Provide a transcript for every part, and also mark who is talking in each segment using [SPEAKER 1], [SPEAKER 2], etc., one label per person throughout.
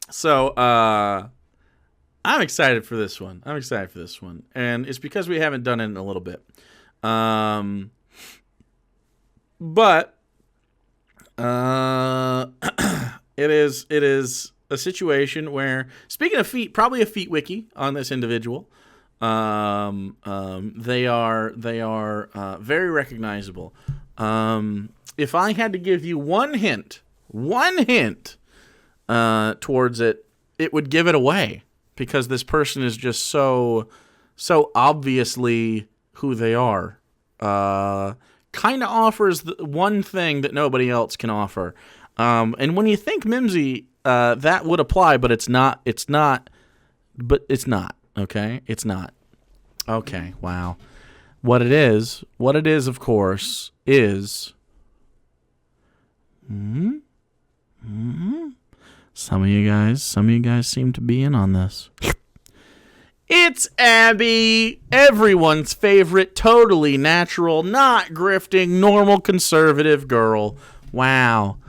[SPEAKER 1] So I'm excited for this one. And it's because we haven't done it in a little bit. But it is a situation where, speaking of feet, probably a feet wiki on this individual. They are very recognizable. If I had to give you one hint towards it, it would give it away, because this person is just so obviously who they are. Kind of offers the one thing that nobody else can offer. And when you think Mimsy, that would apply, but it's not. Okay? It's not. Okay, wow. What it is, of course, is... Some of you guys seem to be in on this. It's Abby, everyone's favorite, totally natural, not grifting, normal conservative girl. Wow.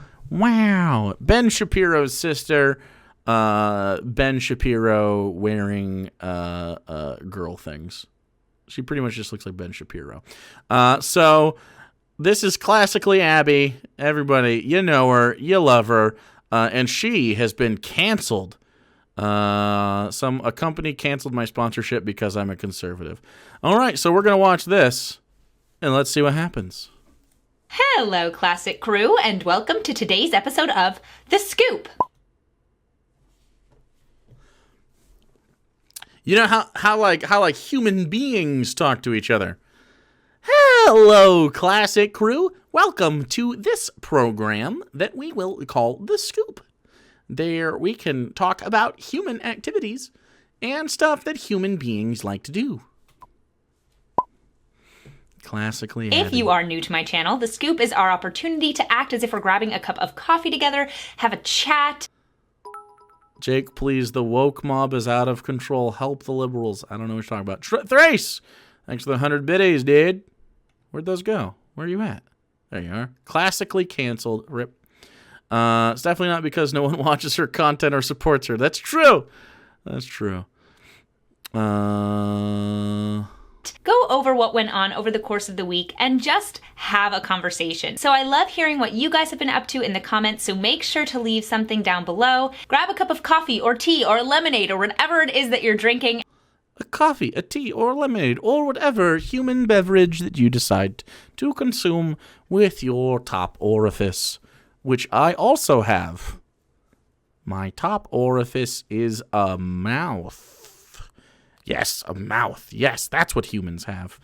[SPEAKER 1] Ben Shapiro's sister, Ben Shapiro wearing girl things. She pretty much just looks like Ben Shapiro. So this is classically Abby. Everybody, you know her, you love her, and she has been canceled. A company canceled my sponsorship because I'm a conservative. All right, so we're gonna watch this, and let's see what happens.
[SPEAKER 2] Hello, Classic Crew, and welcome to today's episode of The Scoop.
[SPEAKER 1] You know how human beings talk to each other. Hello, Classic Crew. Welcome to this program that we will call The Scoop. There we can talk about human activities and stuff that human beings like to do. Classically
[SPEAKER 2] If
[SPEAKER 1] Abby.
[SPEAKER 2] you are new to my channel, The Scoop is our opportunity to act as if we're grabbing a cup of coffee together, have a chat.
[SPEAKER 1] Jake, please, the woke mob is out of control. Help the liberals. I don't know what you're talking about. Thrace! Thanks for the 100 biddies, dude. Where'd those go? Where are you at? There you are. Classically canceled. Rip. It's definitely not because no one watches her content or supports her. That's true.
[SPEAKER 2] Go over what went on over the course of the week and just have a conversation. So I love hearing what you guys have been up to in the comments, so make sure to leave something down below. Grab a cup of coffee or tea or lemonade or whatever it is that you're drinking.
[SPEAKER 1] A coffee, a tea, or lemonade, or whatever human beverage that you decide to consume with your top orifice, which I also have. My top orifice is a mouth. Yes, a mouth. Yes, that's what humans have.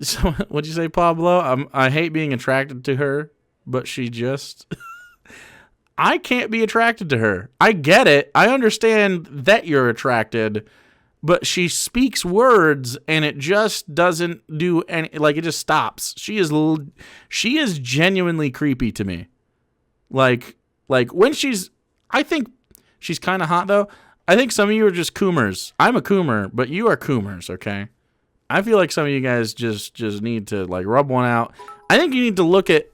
[SPEAKER 1] So what'd you say, Pablo? I hate being attracted to her, but she just... I can't be attracted to her. I get it. I understand that you're attracted, but she speaks words and it just doesn't do any, like, it just stops. She is genuinely creepy to me. Like when I think she's kind of hot though. I think some of you are just coomers. I'm a coomer, but you are coomers, okay? I feel like some of you guys just need to like rub one out. I think you need to look at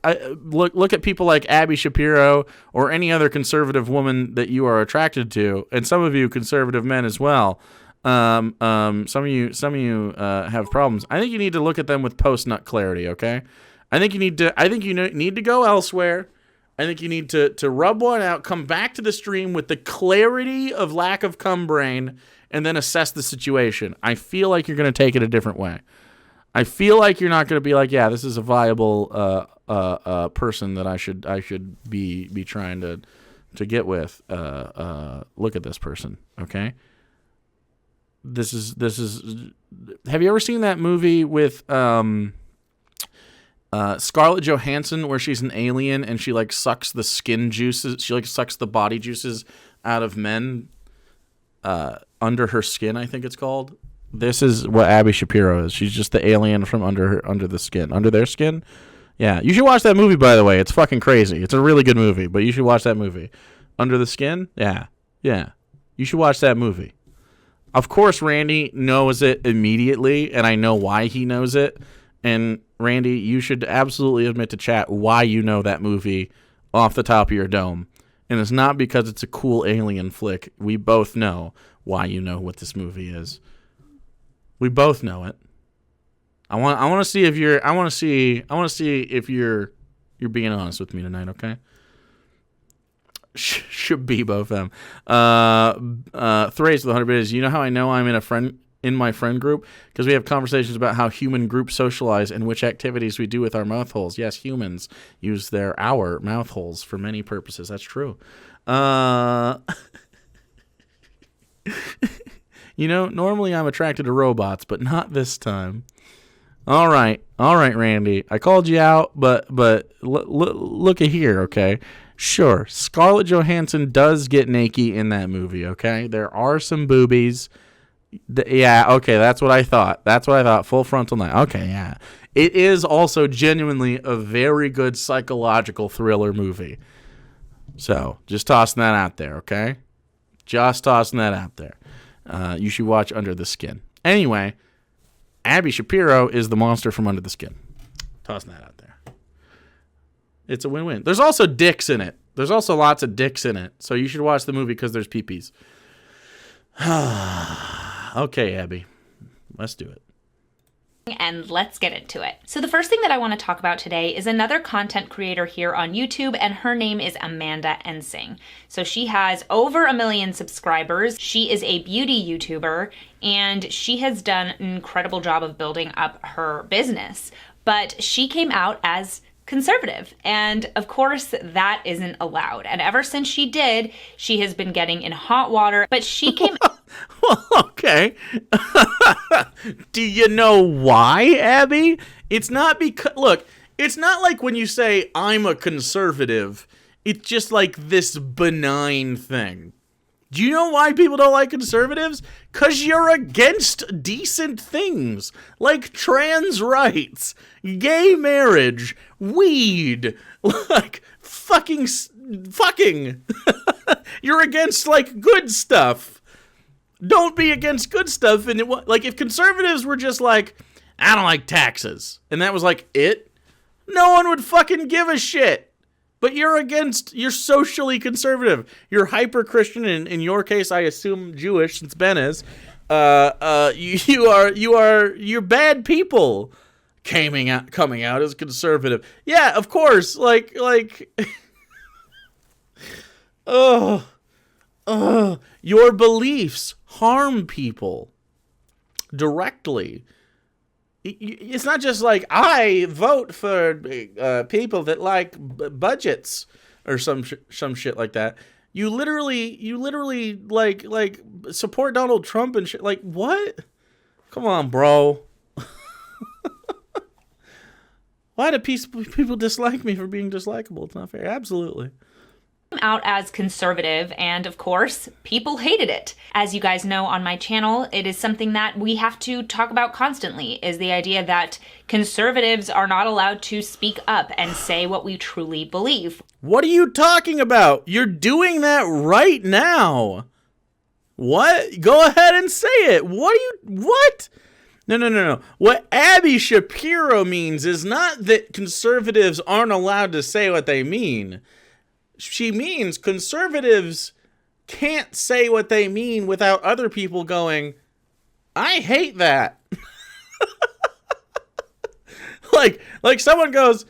[SPEAKER 1] people like Abby Shapiro or any other conservative woman that you are attracted to, and some of you conservative men as well. Some of you have problems. I think you need to look at them with post-nut clarity, okay? I think you need to go elsewhere. I think you need to rub one out, come back to the stream with the clarity of lack of cum brain, and then assess the situation. I feel like you're going to take it a different way. I feel like you're not going to be like, yeah, this is a viable person that I should be trying to get with. Look at this person, okay? This is. Have you ever seen that movie with Scarlett Johansson where she's an alien and she like sucks the skin juices? She like sucks the body juices out of men under her skin, I think it's called. This is what Abby Shapiro is. She's just the alien from under their skin. Yeah, you should watch that movie, by the way. It's fucking crazy. It's a really good movie, but you should watch that movie. Under the Skin? Yeah. You should watch that movie. Of course, Randy knows it immediately, and I know why he knows it. And Randy, you should absolutely admit to chat why you know that movie off the top of your dome. And it's not because it's a cool alien flick. We both know why you know what this movie is. We both know it. I want to see if you're being honest with me tonight, okay? Shapiro fam. Thrace with 100 bits. You know how I know I'm in my friend group? Because we have conversations about how human groups socialize and which activities we do with our mouth holes. Yes, humans use our mouth holes for many purposes. That's true. Normally I'm attracted to robots, but not this time. All right, Randy. I called you out, but look at here, okay? Sure, Scarlett Johansson does get naked in that movie, okay? There are some boobies. Yeah, okay, that's what I thought. Full frontal night. Okay, yeah. It is also genuinely a very good psychological thriller movie. So, just tossing that out there, okay? Just tossing that out there. You should watch Under the Skin. Anyway, Abby Shapiro is the monster from Under the Skin. Tossing that out there. It's a win-win. There's also dicks in it. There's also lots of dicks in it. So you should watch the movie because there's peepees. Okay, Abby. Let's do it.
[SPEAKER 2] And let's get into it. So the first thing that I want to talk about today is another content creator here on YouTube, and her name is Amanda Ensing. So she has over 1 million subscribers. She is a beauty YouTuber, and she has done an incredible job of building up her business. But she came out as conservative, and of course that isn't allowed. And ever since she did, she has been getting in hot water. But she came
[SPEAKER 1] Well, okay. Do you know why, Abby? It's not because, look, it's not like when you say I'm a conservative, it's just like this benign thing. Do you know why people don't like conservatives? 'Cause you're against decent things like trans rights, gay marriage, weed, like fucking. You're against like good stuff. Don't be against good stuff. And like if conservatives were just like, I don't like taxes, and that was like it, no one would fucking give a shit. But you're socially conservative. You're hyper-Christian, and in your case, I assume Jewish, since Ben is. You're bad people coming out as conservative. Yeah, of course. Like, your beliefs harm people directly. It's not just like I vote for people that like budgets or some shit like that. You literally like support Donald Trump and shit. Like what? Come on, bro. Why do people dislike me for being dislikable? It's not fair. Absolutely.
[SPEAKER 2] Out as conservative, and of course people hated it. As you guys know on my channel, it is something that we have to talk about constantly, is the idea that conservatives are not allowed to speak up and say what we truly believe.
[SPEAKER 1] What are you talking about? You're doing that right now. What? Go ahead and say it. What? No. What Abby Shapiro means is not that conservatives aren't allowed to say what they mean. She means conservatives can't say what they mean without other people going, I hate that. like someone goes,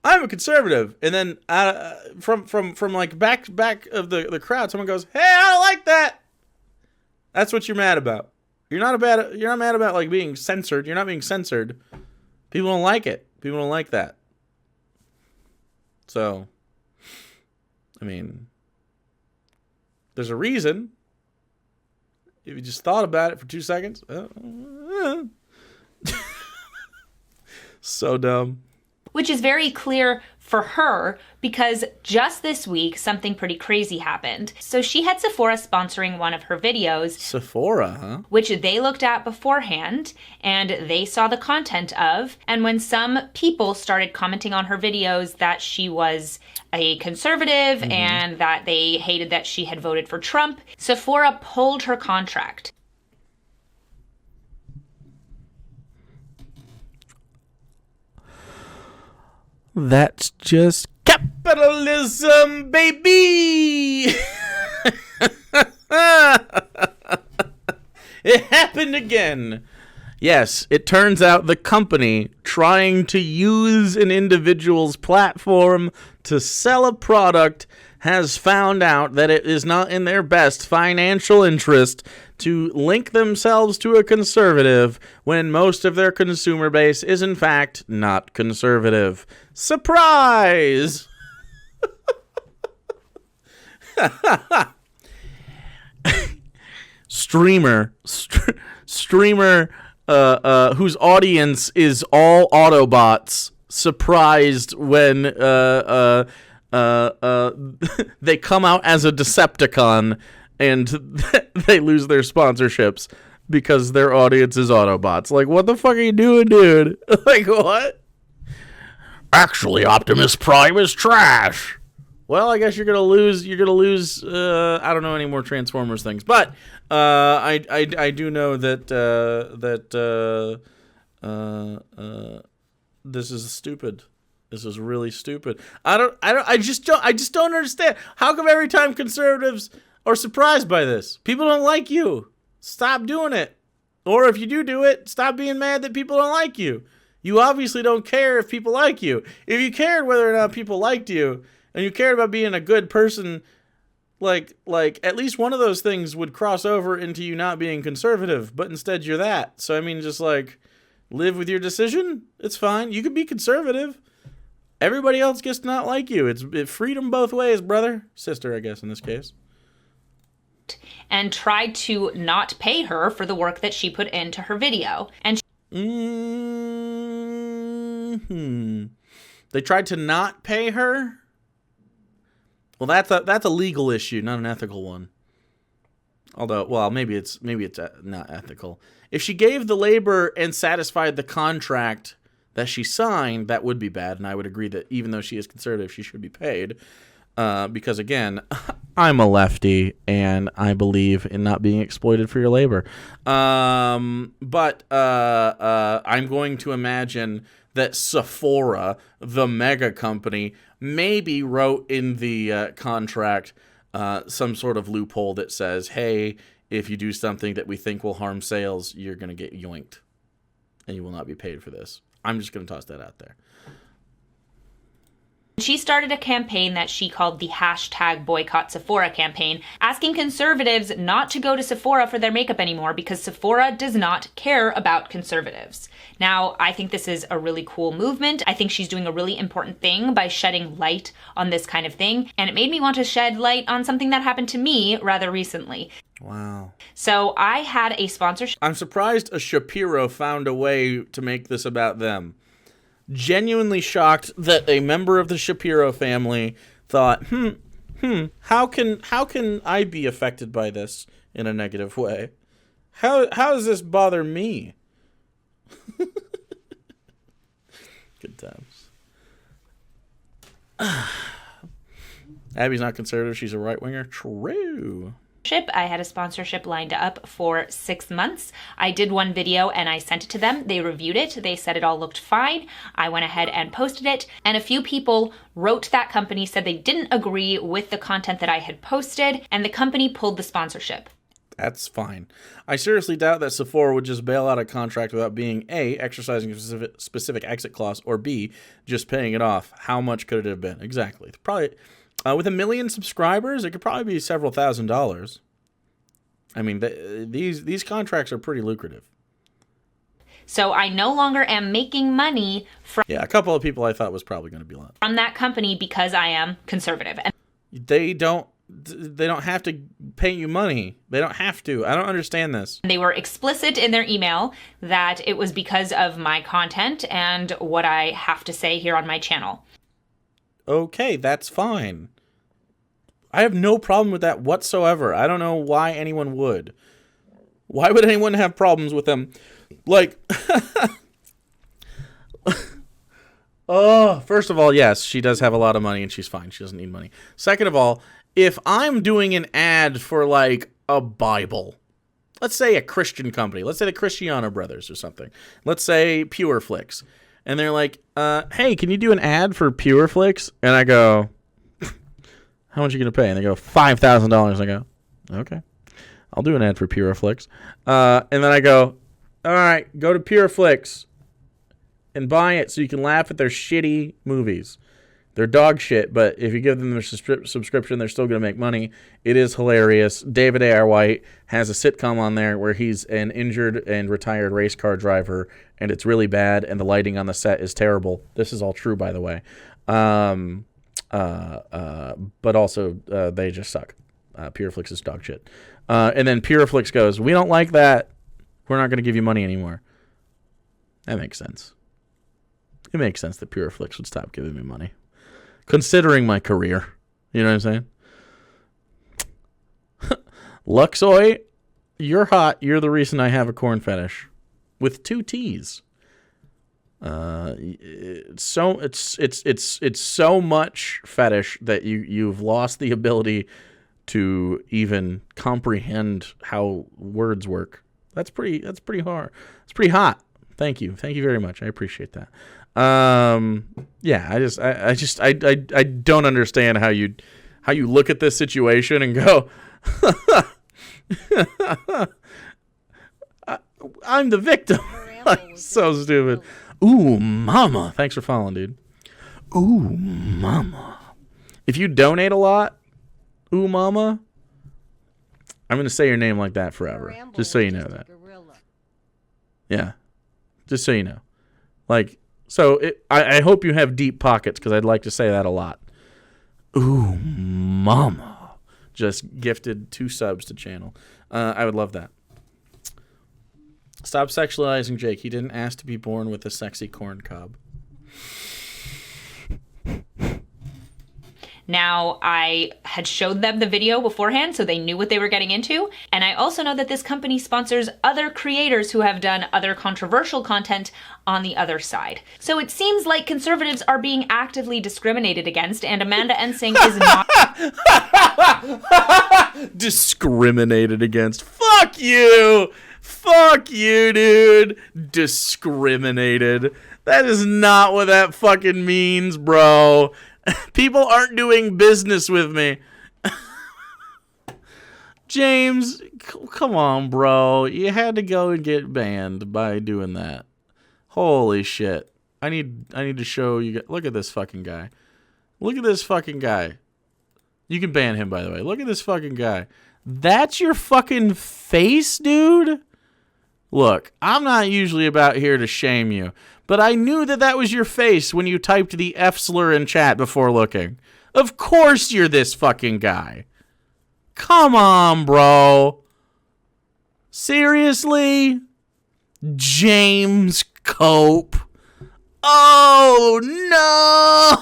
[SPEAKER 1] I'm a conservative, and then from like back of the crowd, someone goes, hey, I don't like that. That's what you're mad about. You're not mad about like being censored. You're not being censored. People don't like it. People don't like that. So, I mean, there's a reason. If you just thought about it for 2 seconds. So dumb.
[SPEAKER 2] Which is very clear for her, because just this week, something pretty crazy happened. So she had Sephora sponsoring one of her videos.
[SPEAKER 1] Sephora, huh?
[SPEAKER 2] Which they looked at beforehand, and they saw the content of. And when some people started commenting on her videos that she was a conservative and that they hated that she had voted for Trump, Sephora pulled her contract.
[SPEAKER 1] That's just cap. Capitalism, baby! It happened again. Yes, it turns out the company trying to use an individual's platform to sell a product has found out that it is not in their best financial interest to link themselves to a conservative when most of their consumer base is in fact not conservative. Surprise! Streamer whose audience is all Autobots surprised when they come out as a Decepticon and they lose their sponsorships because their audience is Autobots. Like, what the fuck are you doing, dude? Like, what? Actually, Optimus Prime is trash. Well, I guess you're gonna lose. I don't know any more Transformers things, but I do know that this is stupid. This is really stupid. I just don't understand. How come every time conservatives are surprised by this? People don't like you. Stop doing it. Or if you do it, stop being mad that people don't like you. You obviously don't care if people like you. If you cared whether or not people liked you, and you cared about being a good person, like at least one of those things would cross over into you not being conservative, but instead you're that. So I mean, just like live with your decision. It's fine. You can be conservative. Everybody else gets to not like you. It's freedom both ways, brother. Sister, I guess, in this case.
[SPEAKER 2] And tried to not pay her for the work that she put into her video. And
[SPEAKER 1] They tried to not pay her? Well, that's a legal issue, not an ethical one. Although, well, maybe it's not ethical. If she gave the labor and satisfied the contract that she signed, that would be bad, and I would agree that even though she is conservative, she should be paid. Because again, I'm a lefty and I believe in not being exploited for your labor. But I'm going to imagine that Sephora, the mega company, maybe wrote in the contract some sort of loophole that says, hey, if you do something that we think will harm sales, you're going to get yoinked and you will not be paid for this. I'm just going to toss that out there.
[SPEAKER 2] she started a campaign that she called the #BoycottSephora campaign, asking conservatives not to go to Sephora for their makeup anymore because Sephora does not care about conservatives. Now, I think this is a really cool movement. I think she's doing a really important thing by shedding light on this kind of thing, and it made me want to shed light on something that happened to me rather recently.
[SPEAKER 1] Wow.
[SPEAKER 2] So I had a sponsorship.
[SPEAKER 1] I'm surprised a Shapiro found a way to make this about them. Genuinely shocked that a member of the Shapiro family thought, how can I be affected by this in a negative way? How does this bother me? Good times. Abby's not conservative, she's a right-winger. True.
[SPEAKER 2] I had a sponsorship lined up for 6 months. I did one video and I sent it to them. They reviewed it. They said it all looked fine. I went ahead and posted it. And a few people wrote to that company, said they didn't agree with the content that I had posted, and the company pulled the sponsorship.
[SPEAKER 1] That's fine. I seriously doubt that Sephora would just bail out a contract without being A, exercising a specific exit clause, or B, just paying it off. How much could it have been? Exactly. Probably... with 1 million subscribers, it could probably be several $1,000s. I mean, these contracts are pretty lucrative.
[SPEAKER 2] So I no longer am making money from...
[SPEAKER 1] Yeah, a couple of people I thought was probably going to be left.
[SPEAKER 2] ...from that company because I am conservative. And
[SPEAKER 1] they don't have to pay you money. They don't have to. I don't understand this.
[SPEAKER 2] they were explicit in their email that it was because of my content and what I have to say here on my channel.
[SPEAKER 1] Okay, that's fine. I have no problem with that whatsoever. I don't know why anyone would. Why would anyone have problems with them? Like, first of all, yes, she does have a lot of money and she's fine. She doesn't need money. Second of all, if I'm doing an ad for like a Bible, let's say a Christian company, let's say the Cristiano Brothers or something, let's say Pure Flix, and they're like, hey, can you do an ad for Pureflix? And I go, how much are you going to pay? And they go, $5,000. I go, okay, I'll do an ad for Pureflix. And then I go, all right, go to Pureflix and buy it so you can laugh at their shitty movies. They're dog shit, but if you give them their subscription, they're still going to make money. It is hilarious. David A.R. White has a sitcom on there where he's an injured and retired race car driver, and it's really bad, and the lighting on the set is terrible. This is all true, by the way. But also, they just suck. Pureflix is dog shit. And then Pureflix goes, we don't like that. We're not going to give you money anymore. That makes sense. It makes sense that Pureflix would stop giving me money. Considering my career. You know what I'm saying? Luxoy, you're hot. You're the reason I have a corn fetish. With 2 T's. It's so much fetish that you've lost the ability to even comprehend how words work. That's pretty hard. It's pretty hot. Thank you very much. I appreciate that. Yeah, I don't understand how you look at this situation and go, I'm the victim. Like, so stupid. Ooh, mama. Thanks for following, dude. Ooh, mama. If you donate a lot, ooh, mama, I'm going to say your name like that forever. Just so you know that. Yeah. Just so you know. Like, so I hope you have deep pockets because I'd like to say that a lot. Ooh, mama. Just gifted 2 subs to channel. I would love that. Stop sexualizing Jake. He didn't ask to be born with a sexy corn cob.
[SPEAKER 2] Now, I had showed them the video beforehand, so they knew what they were getting into. And I also know that this company sponsors other creators who have done other controversial content on the other side. So it seems like conservatives are being actively discriminated against, and Amanda Ensing is not...
[SPEAKER 1] Discriminated against. Fuck you! Fuck you, dude! Discriminated. That is not what that fucking means, bro. People aren't doing business with me. James, come on, bro. You had to go and get banned by doing that. Holy shit. I need to show you. Look at this fucking guy. Look at this fucking guy. You can ban him, by the way. Look at this fucking guy. That's your fucking face, dude? Look, I'm not usually about here to shame you, but I knew that was your face when you typed the F slur in chat before looking. Of course you're this fucking guy. Come on, bro. Seriously? James Cope. Oh, no.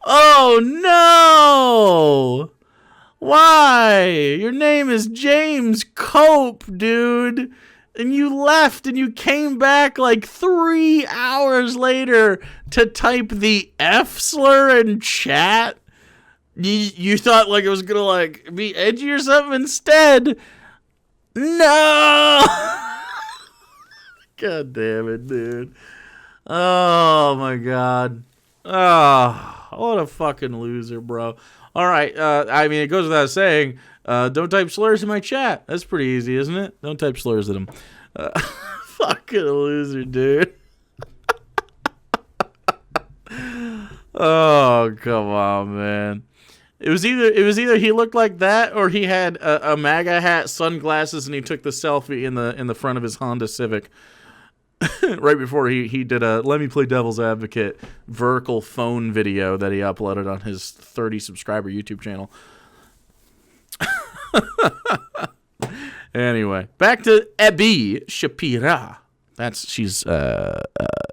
[SPEAKER 1] Oh, no. Why? Your name is James Cope, dude. And you left and you came back like 3 hours later to type the F slur in chat. You thought like it was gonna like be edgy or something instead. No. God damn it, dude. Oh my god. Oh, what a fucking loser, bro. All right, I mean, it goes without saying, don't type slurs in my chat. That's pretty easy, isn't it? Don't type slurs at him. Fucking loser, dude. Oh, come on, man. It was either he looked like that or he had a MAGA hat, sunglasses, and he took the selfie in the front of his Honda Civic. Right before he did a let me play devil's advocate vertical phone video that he uploaded on his 30 subscriber YouTube channel. Anyway, back to Abby Shapiro. She's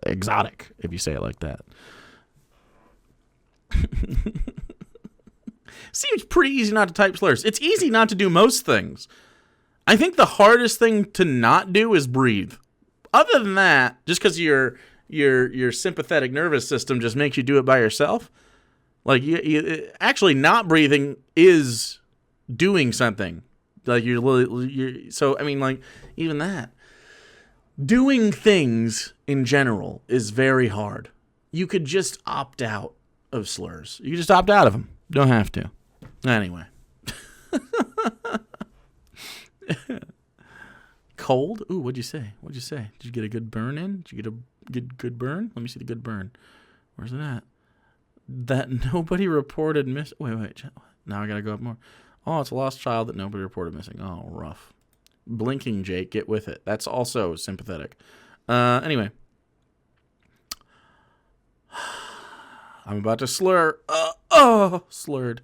[SPEAKER 1] exotic if you say it like that. Seems pretty easy not to type slurs. It's easy not to do most things. I think the hardest thing to not do is breathe. Other than that, just because your sympathetic nervous system just makes you do it by yourself, like you actually not breathing is doing something. Like you're so I mean like even that. doing things in general is very hard. You could just opt out of slurs. You just opt out of them. Don't have to. Anyway. Cold? Ooh, what'd you say? What'd you say? Did you get a good burn in? Did you get a good burn? Let me see the good burn. Where's it at? That nobody reported miss. Wait. Now I gotta go up more. Oh, it's a lost child that nobody reported missing. Oh, rough. Blinking Jake, get with it. That's also sympathetic. Anyway. I'm about to slur. Slurred.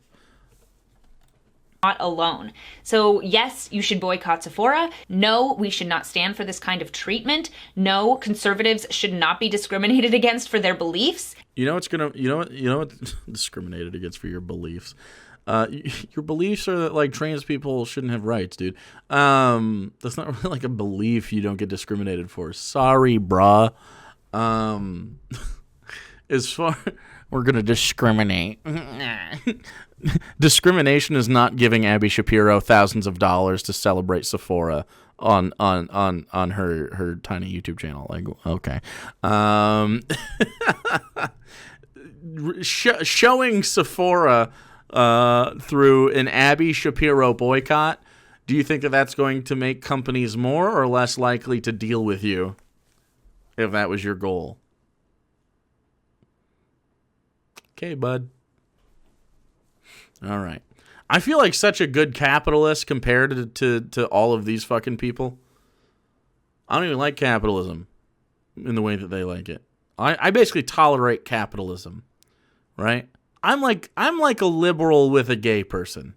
[SPEAKER 2] Not alone. So yes, you should boycott Sephora. No, we should not stand for this kind of treatment. No, conservatives should not be discriminated against for their beliefs.
[SPEAKER 1] You know what discriminated against for your beliefs. Your beliefs are that like trans people shouldn't have rights, dude. That's not really like a belief you don't get discriminated for. Sorry, bruh. As far we're gonna discriminate. Discrimination is not giving Abby Shapiro thousands of dollars to celebrate Sephora on her tiny YouTube channel. Like, okay. Showing Sephora through an Abby Shapiro boycott, do you think that that's going to make companies more or less likely to deal with you if that was your goal? Okay, bud. All right. I feel like such a good capitalist compared to all of these fucking people. I don't even like capitalism in the way that they like it. I basically tolerate capitalism, right? I'm like a liberal with a gay person.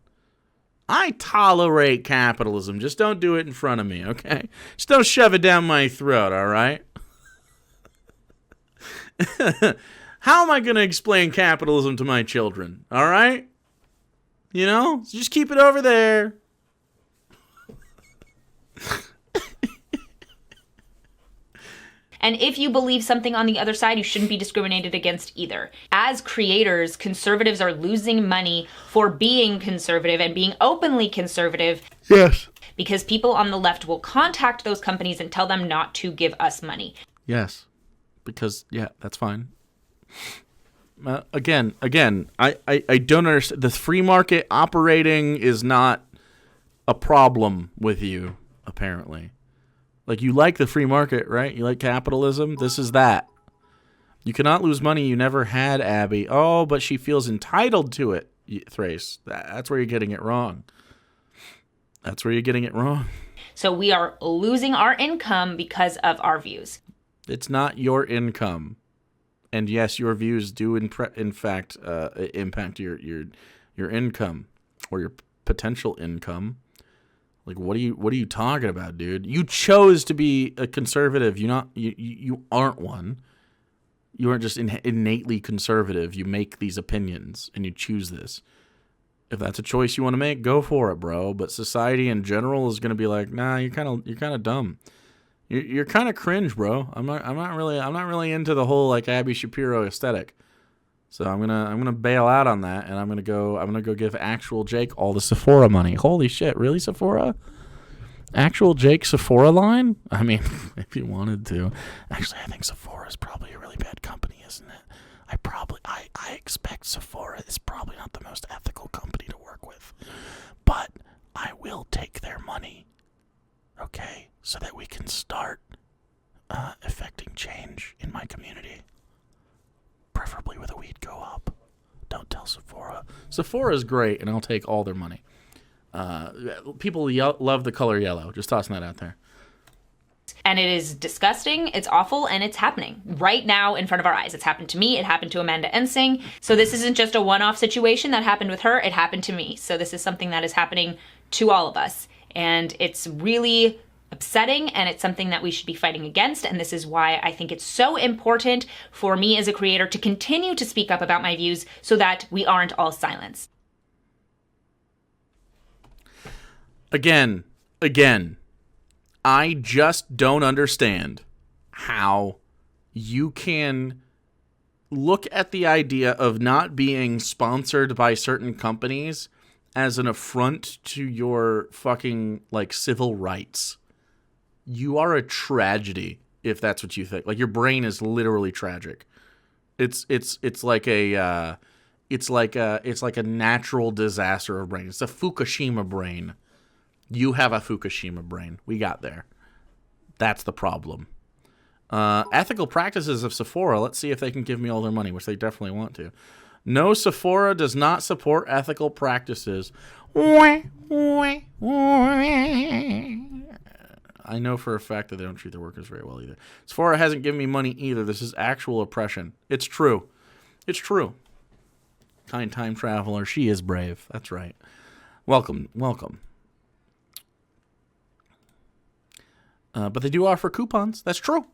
[SPEAKER 1] I tolerate capitalism. Just don't do it in front of me, okay? Just don't shove it down my throat, all right? How am I going to explain capitalism to my children, all right? You know, just keep it over there.
[SPEAKER 2] And if you believe something on the other side, you shouldn't be discriminated against either. As creators, conservatives are losing money for being conservative and being openly conservative.
[SPEAKER 1] Yes.
[SPEAKER 2] Because people on the left will contact those companies and tell them not to give us money.
[SPEAKER 1] Yes. Because, yeah, that's fine. Again, I don't understand. The free market operating is not a problem with you, apparently. Like, you like the free market, right? You like capitalism? This is that. You cannot lose money you never had, Abby. Oh, but she feels entitled to it, Thrace. That's where you're getting it wrong. That's where you're getting it wrong.
[SPEAKER 2] So we are losing our income because of our views.
[SPEAKER 1] It's not your income. And yes, your views do in fact impact your income or your potential income. Like, what are you talking about, dude? You chose to be a conservative. You aren't one. You aren't just innately conservative. You make these opinions and you choose this. If that's a choice you want to make, go for it, bro. But society in general is going to be like, nah, you're kind of dumb. You're kind of cringe, bro. I'm not really into the whole like Abby Shapiro aesthetic. So I'm gonna bail out on that, and I'm gonna go give actual Jake all the Sephora money. Holy shit, really, Sephora? Actual Jake Sephora line? I mean, if you wanted to. Actually, I think Sephora is probably a really bad company, isn't it? I expect Sephora is probably not the most ethical company to work with, but I will take their money. Okay, so that we can start affecting change in my community. Preferably with a weed co-op. Don't tell Sephora. Sephora is great, and I'll take all their money. People love the color yellow. Just tossing that out there.
[SPEAKER 2] And it is disgusting, it's awful, and it's happening right now in front of our eyes. It's happened to me, it happened to Amanda Ensing. So this isn't just a one-off situation that happened with her, it happened to me. So this is something that is happening to all of us. And it's really upsetting, and it's something that we should be fighting against. And this is why I think it's so important for me as a creator to continue to speak up about my views so that we aren't all silenced.
[SPEAKER 1] Again, I just don't understand how you can look at the idea of not being sponsored by certain companies as an affront to your fucking, like, civil rights. you are a tragedy if that's what you think. Like, your brain is literally tragic. It's like a natural disaster of brain. It's a Fukushima brain. You have a Fukushima brain. We got there. That's the problem. Ethical practices of Sephora. Let's see if they can give me all their money, which they definitely want to. No, Sephora does not support ethical practices. I know for a fact that they don't treat their workers very well either. Sephora hasn't given me money either. This is actual oppression. It's true. It's true. Kind time traveler. She is brave. That's right. Welcome. But they do offer coupons. That's true.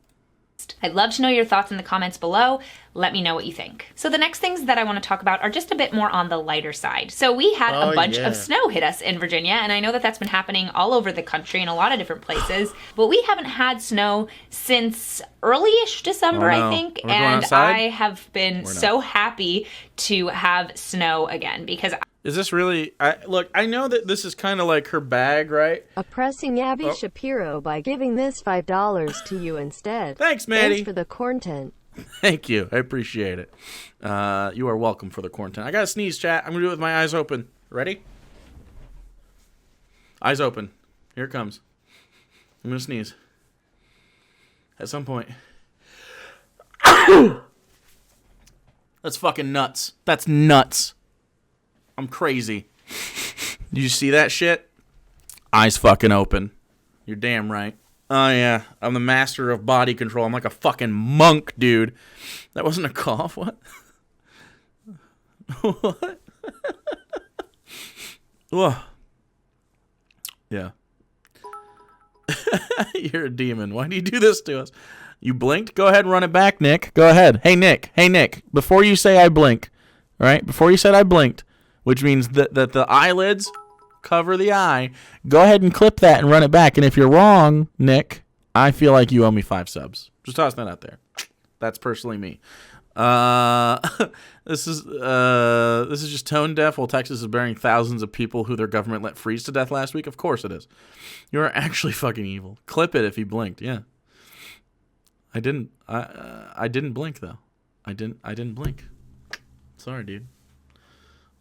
[SPEAKER 2] I'd love to know your thoughts in the comments below. Let me know what you think. So the next things that I want to talk about are just a bit more on the lighter side. So we had a bunch of snow hit us in Virginia, and I know that that's been happening all over the country in a lot of different places, but we haven't had snow since early-ish December, I think, and I have been so happy to have snow again because
[SPEAKER 1] is this really... Look, I know that this is kind of like her bag, right?
[SPEAKER 3] Oppressing Abby Shapiro by giving this $5 to you instead.
[SPEAKER 1] Thanks, Maddie.
[SPEAKER 3] Thanks for the content.
[SPEAKER 1] Thank you. I appreciate it. You are welcome for the content. I got to sneeze, chat. I'm going to do it with my eyes open. Ready? Eyes open. Here it comes. I'm going to sneeze. At some point. That's fucking nuts. That's nuts. I'm crazy. Did you see that shit? Eyes fucking open. You're damn right. Oh, yeah. I'm the master of body control. I'm like a fucking monk, dude. That wasn't a cough. What? What? Whoa. Yeah. You're a demon. Why do you do this to us? You blinked? Go ahead and run it back, Nick. Go ahead. Hey, Nick. Before you say I blink, all right? Before you said I blinked, which means that the eyelids cover the eye. Go ahead and clip that and run it back. And if you're wrong, Nick, I feel like you owe me 5 subs. Just toss that out there. That's personally me. This is just tone deaf while Texas is burying thousands of people who their government let freeze to death last week. Of course it is. You are actually fucking evil. Clip it if he blinked. Yeah. I didn't blink though. I didn't blink. Sorry, dude.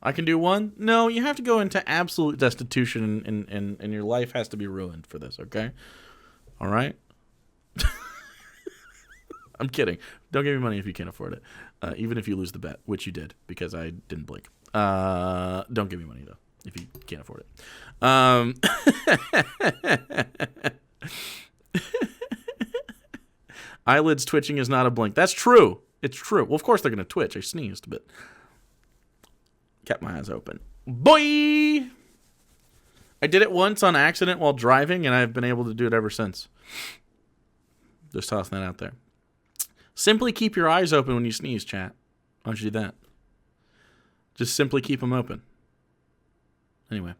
[SPEAKER 1] I can do one? No, you have to go into absolute destitution and your life has to be ruined for this, okay? All right? I'm kidding. Don't give me money if you can't afford it. Even if you lose the bet, which you did, because I didn't blink. Don't give me money, though, if you can't afford it. Eyelids twitching is not a blink. That's true. It's true. Well, of course they're going to twitch. I sneezed, but... kept my eyes open. Boy! I did it once on accident while driving, and I've been able to do it ever since. Just tossing that out there. Simply keep your eyes open when you sneeze, chat. Why don't you do that? Just simply keep them open. Anyway.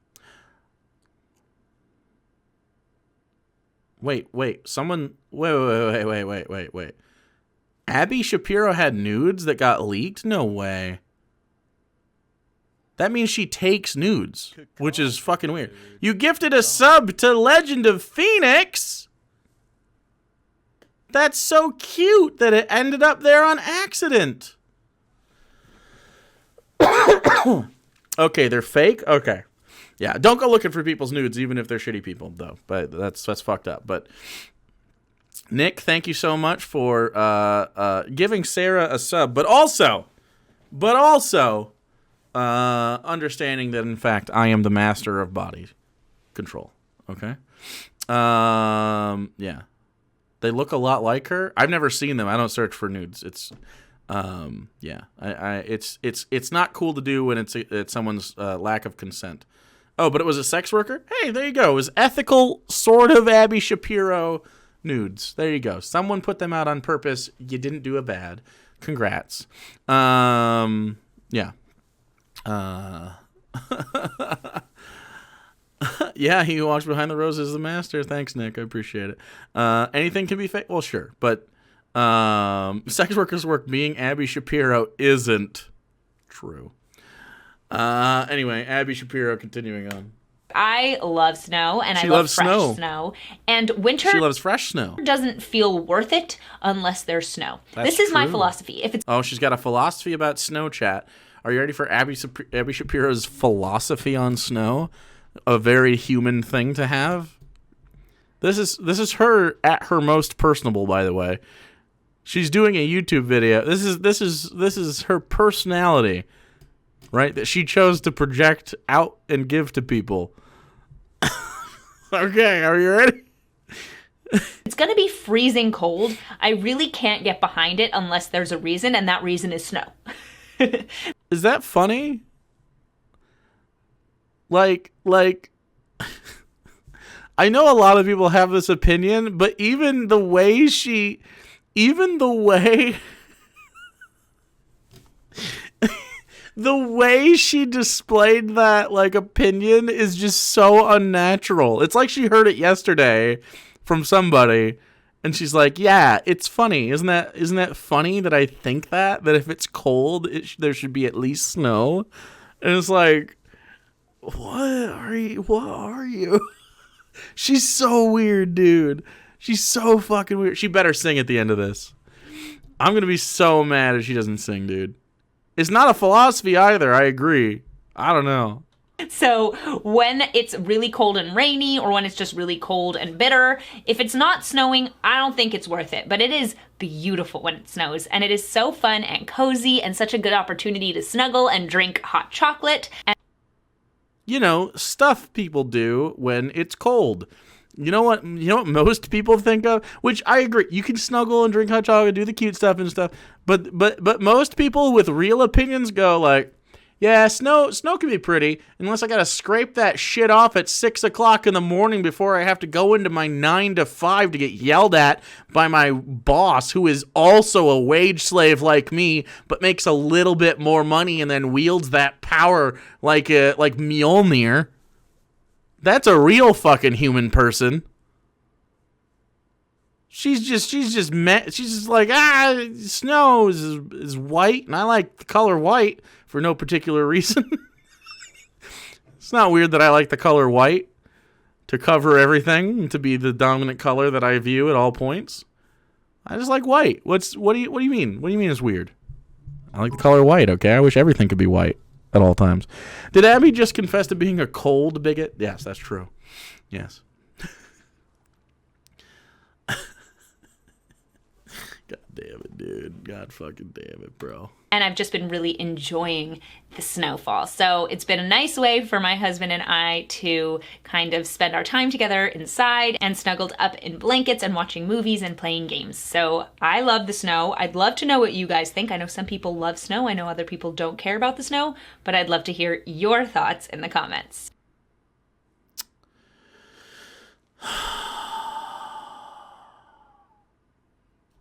[SPEAKER 1] Wait. Someone... Wait. Abby Shapiro had nudes that got leaked? No way. That means she takes nudes, which is fucking weird. You gifted a sub to Legend of Phoenix? That's so cute that it ended up there on accident. Okay, they're fake? Okay. Yeah, don't go looking for people's nudes, even if they're shitty people, though. But that's fucked up. But Nick, thank you so much for giving Sarah a sub, but also... understanding that, in fact, I am the master of body control. Okay? Yeah. They look a lot like her. I've never seen them. I don't search for nudes. It's, yeah. It's not cool to do when it's someone's lack of consent. Oh, but it was a sex worker? Hey, there you go. It was ethical, sort of Abby Shapiro nudes. There you go. Someone put them out on purpose. You didn't do a bad. Congrats. Yeah. Yeah, he who walks behind the roses is the master. Thanks, Nick. I appreciate it. Anything can be fake? Well, sure. But sex workers' work being Abby Shapiro isn't true. Anyway, Abby Shapiro, continuing on.
[SPEAKER 2] I love snow, and
[SPEAKER 1] She
[SPEAKER 2] I love
[SPEAKER 1] loves
[SPEAKER 2] fresh
[SPEAKER 1] snow.
[SPEAKER 2] snow. And winter
[SPEAKER 1] She loves fresh snow.
[SPEAKER 2] doesn't feel worth it unless there's snow.
[SPEAKER 1] That's
[SPEAKER 2] This is my
[SPEAKER 1] true.
[SPEAKER 2] philosophy. If it's
[SPEAKER 1] Oh, she's got a philosophy about snow, chat. Are you ready for Abby Shapiro's philosophy on snow? A very human thing to have. This is her at her most personable, by the way. She's doing a YouTube video. This is her personality, right? That she chose to project out and give to people. Okay, are you ready?
[SPEAKER 2] it's going to be freezing cold, I really can't get behind it unless there's a reason, and that reason is snow.
[SPEAKER 1] Is that funny? Like I know a lot of people have this opinion, but even the way the way she displayed that like opinion is just so unnatural. It's like she heard it yesterday from somebody and she's like, "Yeah, it's funny. Isn't that funny that I think that if it's cold, there should be at least snow?" And it's like, "What are you?" She's so weird, dude. She's so fucking weird. She better sing at the end of this. I'm going to be so mad if she doesn't sing, dude. It's not a philosophy either. I agree. I don't know.
[SPEAKER 2] So when it's really cold and rainy, or when it's just really cold and bitter, if it's not snowing, I don't think it's worth it. But it is beautiful when it snows, and it is so fun and cozy and such a good opportunity to snuggle and drink hot chocolate. And
[SPEAKER 1] you know, stuff people do when it's cold. You know what most people think of? Which I agree. You can snuggle and drink hot chocolate, do the cute stuff and stuff. But most people with real opinions go like, yeah, snow can be pretty unless I gotta scrape that shit off at 6 o'clock in the morning before I have to go into my 9 to 5 to get yelled at by my boss, who is also a wage slave like me, but makes a little bit more money and then wields that power like Mjolnir. That's a real fucking human person. She's just like, snow is white, and I like the color white for no particular reason. It's not weird that I like the color white to cover everything and to be the dominant color that I view at all points. I just like white. What do you mean? What do you mean it's weird? I like the color white, okay? I wish everything could be white at all times. Did Abby just confess to being a cold bigot? Yes, that's true. Yes. God damn it, dude. God fucking damn it, bro.
[SPEAKER 2] And I've just been really enjoying the snowfall. So it's been a nice way for my husband and I to kind of spend our time together inside and snuggled up in blankets and watching movies and playing games. So I love the snow. I'd love to know what you guys think. I know some people love snow. I know other people don't care about the snow, but I'd love to hear your thoughts in the comments.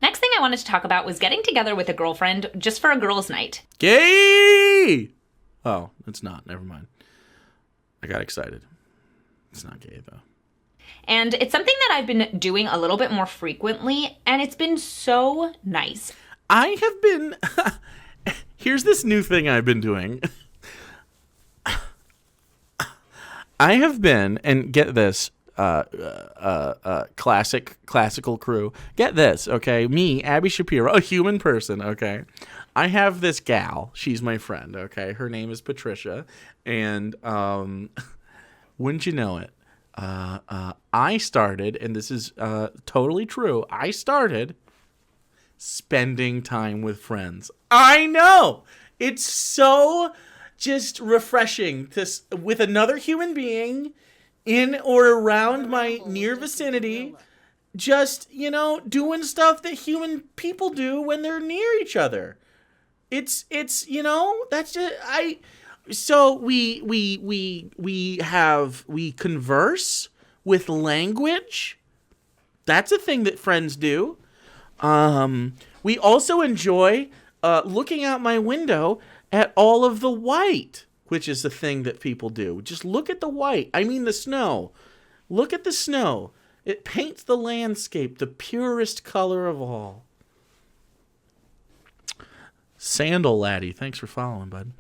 [SPEAKER 2] Next thing I wanted to talk about was getting together with a girlfriend just for a girls' night.
[SPEAKER 1] Gay! Oh, it's not. Never mind. I got excited. It's not gay, though.
[SPEAKER 2] And it's something that I've been doing a little bit more frequently, and it's been so nice.
[SPEAKER 1] I have been... Here's this new thing I've been doing. I have been, and get this, classical crew. Get this, okay? Me, Abby Shapiro, a human person, okay? I have this gal. She's my friend, okay? Her name is Patricia, and wouldn't you know it? I started, and this is totally true, I started spending time with friends. I know! It's so just refreshing to with another human being in or around my near vicinity, just, doing stuff that human people do when they're near each other. It's that's just, so we converse with language. That's a thing that friends do. We also enjoy looking out my window at all of the white, which is the thing that people do. Just look at the white. I mean the snow. Look at the snow. It paints the landscape the purest color of all. Sandal Laddie, thanks for following, bud.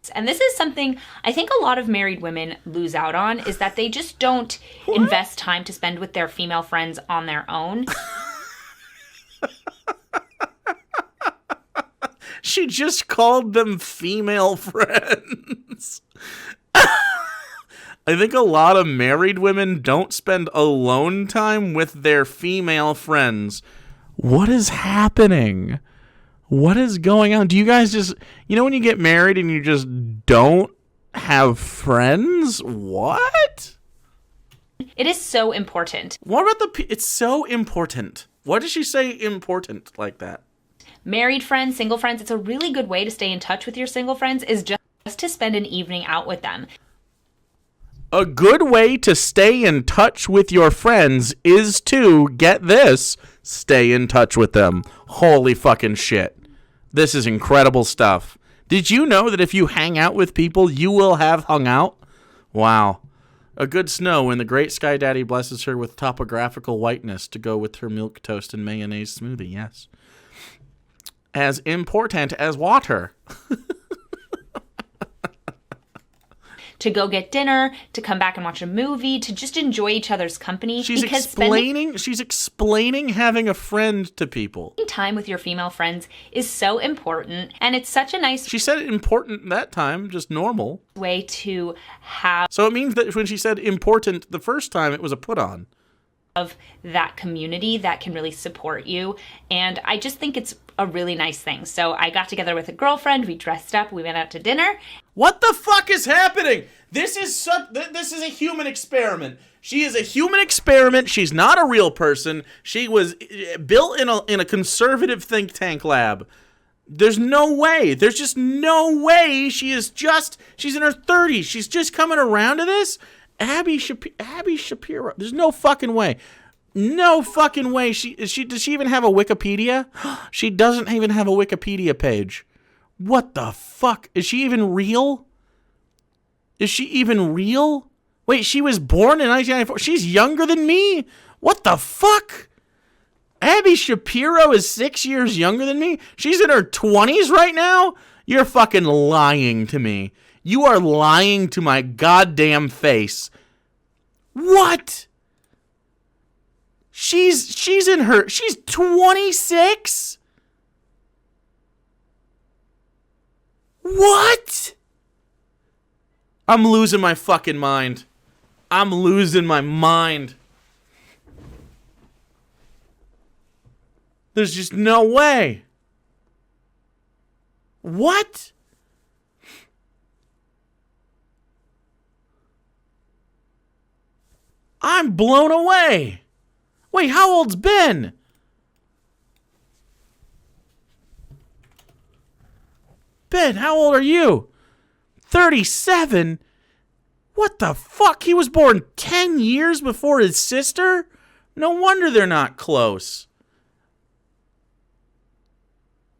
[SPEAKER 2] dates. And this is something I think a lot of married women lose out on, is that they just don't invest time to spend with their female friends on their own.
[SPEAKER 1] She just called them female friends. I think a lot of married women don't spend alone time with their female friends. What is happening? What is going on? Do you guys just, when you get married and you just don't have friends? What?
[SPEAKER 2] It is so important.
[SPEAKER 1] What about it's so important. What does she say important like that?
[SPEAKER 2] Married friends, single friends, it's a really good way to stay in touch with your single friends is just to spend an evening out with them.
[SPEAKER 1] A good way to stay in touch with your friends is to, get this, stay in touch with them. Holy fucking shit. This is incredible stuff. Did you know that if you hang out with people, you will have hung out? Wow. A good snow when the great Sky Daddy blesses her with topographical whiteness to go with her milk toast and mayonnaise smoothie, yes. As important as water.
[SPEAKER 2] To go get dinner, to come back and watch a movie, to just enjoy each other's company.
[SPEAKER 1] She's explaining having a friend to people.
[SPEAKER 2] Spending time with your female friends is so important, and it's such a nice...
[SPEAKER 1] She said important that time, just normal.
[SPEAKER 2] ...way to have...
[SPEAKER 1] So it means that when she said important the first time, it was a put-on.
[SPEAKER 2] ...of that community that can really support you, and I just think it's a really nice thing. So I got together with a girlfriend, we dressed up, we went out to dinner.
[SPEAKER 1] What the fuck is happening? This is a human experiment. She is a human experiment. She's not a real person. She was built in a conservative think tank lab. There's no way. There's just no way. She's in her 30s. She's just coming around to this. Abby Shapiro. There's no fucking way. No fucking way. Does she even have a Wikipedia? She doesn't even have a Wikipedia page. What the fuck? Is she even real? Is she even real? Wait, she was born in 1994. She's younger than me? What the fuck? Abby Shapiro is 6 years younger than me? She's in her 20s right now? You're fucking lying to me. You are lying to my goddamn face. What? She's 26? What? I'm losing my fucking mind. I'm losing my mind. There's just no way. What? I'm blown away. Wait, how old's Ben? Ben, how old are you? 37? What the fuck? He was born 10 years before his sister? No wonder they're not close.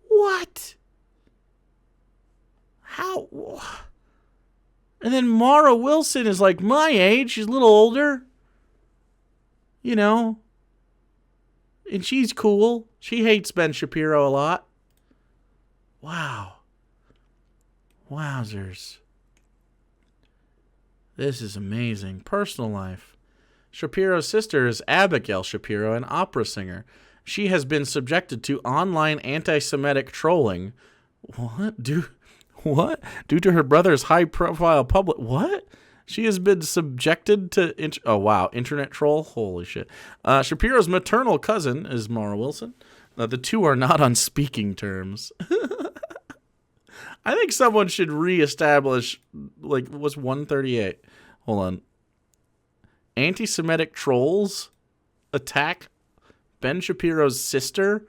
[SPEAKER 1] What? How? And then Mara Wilson is like my age. She's a little older. And she's cool. She hates Ben Shapiro a lot. Wow. Wowzers. This is amazing. Personal life. Shapiro's sister is Abigail Shapiro, an opera singer. She has been subjected to online anti-Semitic trolling. What? Due to her brother's high-profile public... What? She has been subjected to... internet troll? Holy shit. Shapiro's maternal cousin is Mara Wilson. The two are not on speaking terms. I think someone should reestablish... what's 138? Hold on. Anti-Semitic trolls attack Ben Shapiro's sister,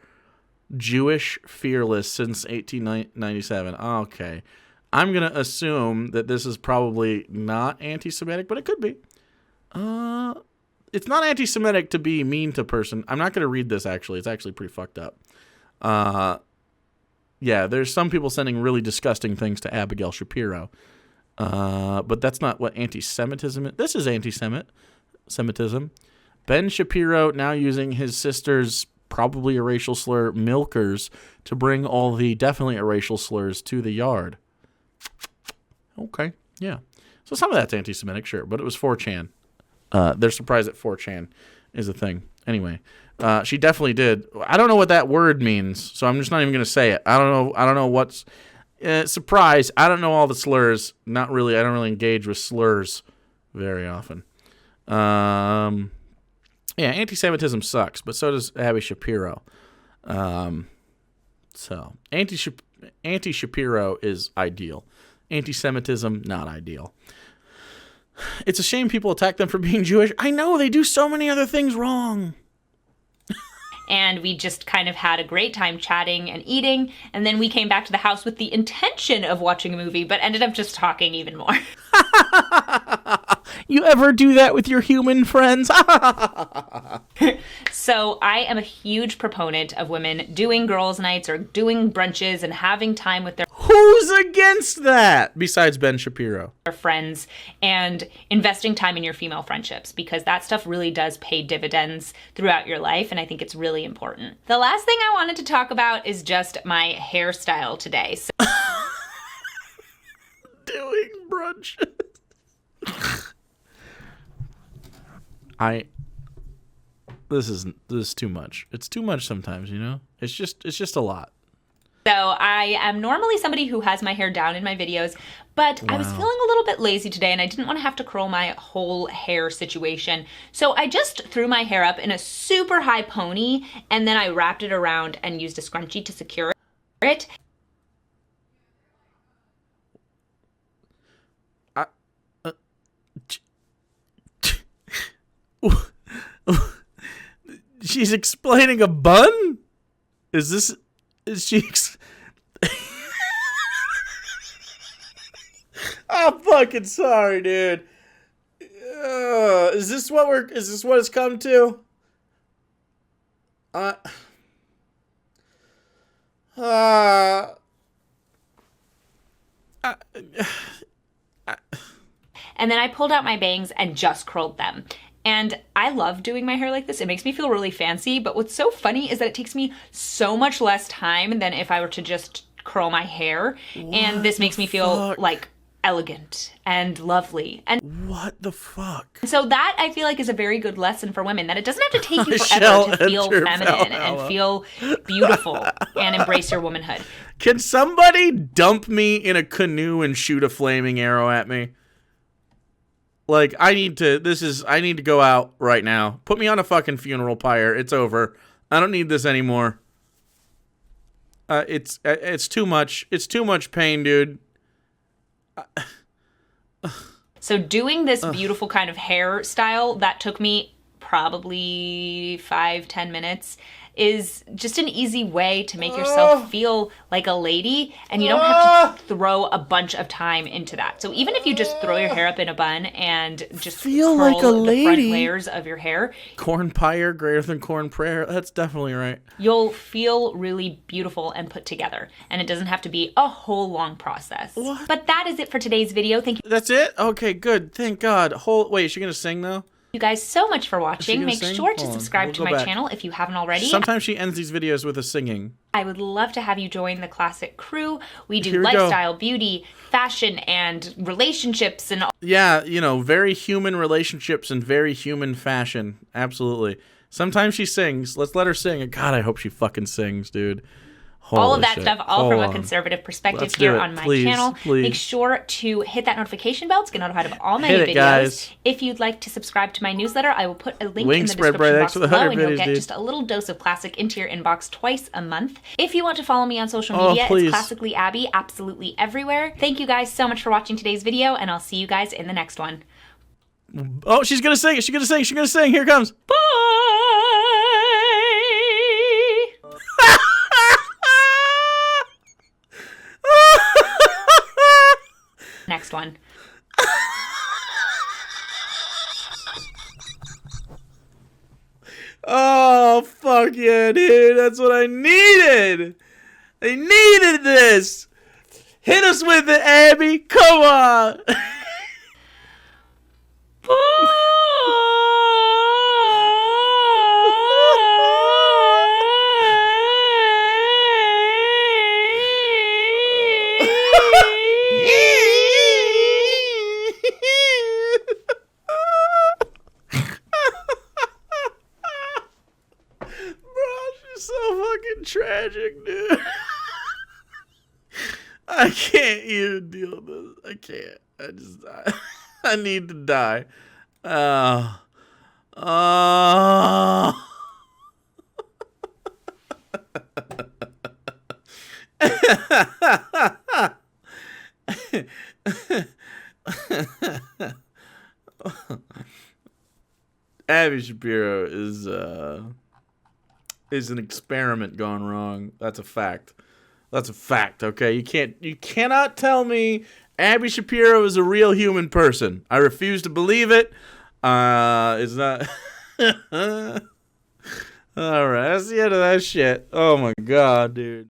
[SPEAKER 1] Jewish fearless since 1897. Okay. I'm going to assume that this is probably not anti-Semitic, but it could be. It's not anti-Semitic to be mean to a person. I'm not going to read this, actually. It's actually pretty fucked up. Yeah, there's some people sending really disgusting things to Abigail Shapiro. But that's not what anti-Semitism is. This is anti-Semitism. Ben Shapiro now using his sister's probably a racial slur, milkers, to bring all the definitely a racial slurs to the yard. Okay, yeah. So some of that's anti-Semitic, sure, but it was 4chan. They're surprised that 4chan is a thing. Anyway, she definitely did. I don't know what that word means, so I'm just not even going to say it. I don't know what's surprise. I don't know all the slurs. Not really. I don't really engage with slurs very often. Yeah, anti-Semitism sucks, but so does Abby Shapiro. So anti-Shapiro is ideal. Anti-Semitism, not ideal. It's a shame people attack them for being Jewish. I know, they do so many other things wrong.
[SPEAKER 2] And we just kind of had a great time chatting and eating, and then we came back to the house with the intention of watching a movie, but ended up just talking even more.
[SPEAKER 1] You ever do that with your human friends?
[SPEAKER 2] So I am a huge proponent of women doing girls' nights or doing brunches and having time with their
[SPEAKER 1] Who's against that? Besides Ben Shapiro.
[SPEAKER 2] friends and investing time in your female friendships, because that stuff really does pay dividends throughout your life, and I think it's really important. The last thing I wanted to talk about is just my hairstyle today. So
[SPEAKER 1] Doing brunches. This is too much. It's too much sometimes, you know? It's just a lot.
[SPEAKER 2] So I am normally somebody who has my hair down in my videos, but I was feeling a little bit lazy today and I didn't want to have to curl my whole hair situation. So I just threw my hair up in a super high pony and then I wrapped it around and used a scrunchie to secure it.
[SPEAKER 1] She's explaining a bun? Is she I'm fucking sorry, dude. Is this what it's come to?
[SPEAKER 2] And then I pulled out my bangs and just curled them. And I love doing my hair like this. It makes me feel really fancy, but what's so funny is that it takes me so much less time than if I were to just curl my hair. And this makes me feel like elegant and lovely. And
[SPEAKER 1] what the fuck?
[SPEAKER 2] so that I feel like is a very good lesson for women, that it doesn't have to take you forever to feel feminine and feel beautiful and embrace your womanhood.
[SPEAKER 1] Can somebody dump me in a canoe and shoot a flaming arrow at me? Like, I need to go out right now. Put me on a fucking funeral pyre. It's over. I don't need this anymore. It's too much. It's too much pain, dude.
[SPEAKER 2] So doing this beautiful kind of hairstyle that took me probably 5-10 minutes is just an easy way to make yourself feel like a lady, and you don't have to throw a bunch of time into that. So even if you just throw your hair up in a bun and just
[SPEAKER 1] feel
[SPEAKER 2] curl
[SPEAKER 1] like a lady.
[SPEAKER 2] the front layers of your hair,
[SPEAKER 1] corn pyre greater than corn prayer. That's definitely right.
[SPEAKER 2] you'll feel really beautiful and put together, and it doesn't have to be a whole long process.
[SPEAKER 1] What?
[SPEAKER 2] But that is it for today's video. Thank
[SPEAKER 1] That's it? Okay, good. Thank God. Wait, is she gonna sing though?
[SPEAKER 2] you guys so much for watching.
[SPEAKER 1] gonna
[SPEAKER 2] Make
[SPEAKER 1] sing?
[SPEAKER 2] sure to
[SPEAKER 1] Hold on.
[SPEAKER 2] subscribe
[SPEAKER 1] We'll
[SPEAKER 2] to
[SPEAKER 1] go
[SPEAKER 2] my
[SPEAKER 1] back.
[SPEAKER 2] channel if you haven't already.
[SPEAKER 1] Sometimes she ends these videos with a singing.
[SPEAKER 2] I would love to have you join the Classic Crew. We do
[SPEAKER 1] Here we go.
[SPEAKER 2] lifestyle, beauty, fashion, and relationships and all.
[SPEAKER 1] Yeah, very human relationships and very human fashion. Absolutely. Sometimes she sings. Let's let her sing. And God, I hope she fucking sings, dude.
[SPEAKER 2] All of
[SPEAKER 1] Holy
[SPEAKER 2] that
[SPEAKER 1] shit.
[SPEAKER 2] stuff, all
[SPEAKER 1] Hold
[SPEAKER 2] from
[SPEAKER 1] on.
[SPEAKER 2] a conservative perspective
[SPEAKER 1] Let's
[SPEAKER 2] here
[SPEAKER 1] do it.
[SPEAKER 2] on my
[SPEAKER 1] Please,
[SPEAKER 2] channel.
[SPEAKER 1] please.
[SPEAKER 2] Make sure to hit that notification bell to get notified of all my
[SPEAKER 1] Hit
[SPEAKER 2] new
[SPEAKER 1] it,
[SPEAKER 2] videos.
[SPEAKER 1] guys.
[SPEAKER 2] If you'd like to subscribe to my newsletter, I will put a link
[SPEAKER 1] Link
[SPEAKER 2] in the
[SPEAKER 1] spread
[SPEAKER 2] description
[SPEAKER 1] right
[SPEAKER 2] box
[SPEAKER 1] next to the
[SPEAKER 2] below,
[SPEAKER 1] 100
[SPEAKER 2] and you'll
[SPEAKER 1] videos,
[SPEAKER 2] get
[SPEAKER 1] dude.
[SPEAKER 2] just a little dose of classic into your inbox twice a month. If you want to follow me on social
[SPEAKER 1] Oh,
[SPEAKER 2] media,
[SPEAKER 1] please.
[SPEAKER 2] it's Classically Abby, absolutely everywhere. Thank you guys so much for watching today's video, and I'll see you guys in the next one.
[SPEAKER 1] Oh, she's gonna sing it. She's gonna sing. She's gonna sing. Here it comes.
[SPEAKER 2] Bye! Next one.
[SPEAKER 1] Oh, fuck yeah, dude. That's what I needed. I needed this. Hit us with it, Abby. Come on. so fucking tragic, dude. I can't even deal with this. I can't. I need to die. Oh. Abby Shapiro is an experiment gone wrong. That's a fact. That's a fact, okay? You cannot tell me Abby Shapiro is a real human person. I refuse to believe it. It's not. All right, that's the end of that shit. Oh my god, dude.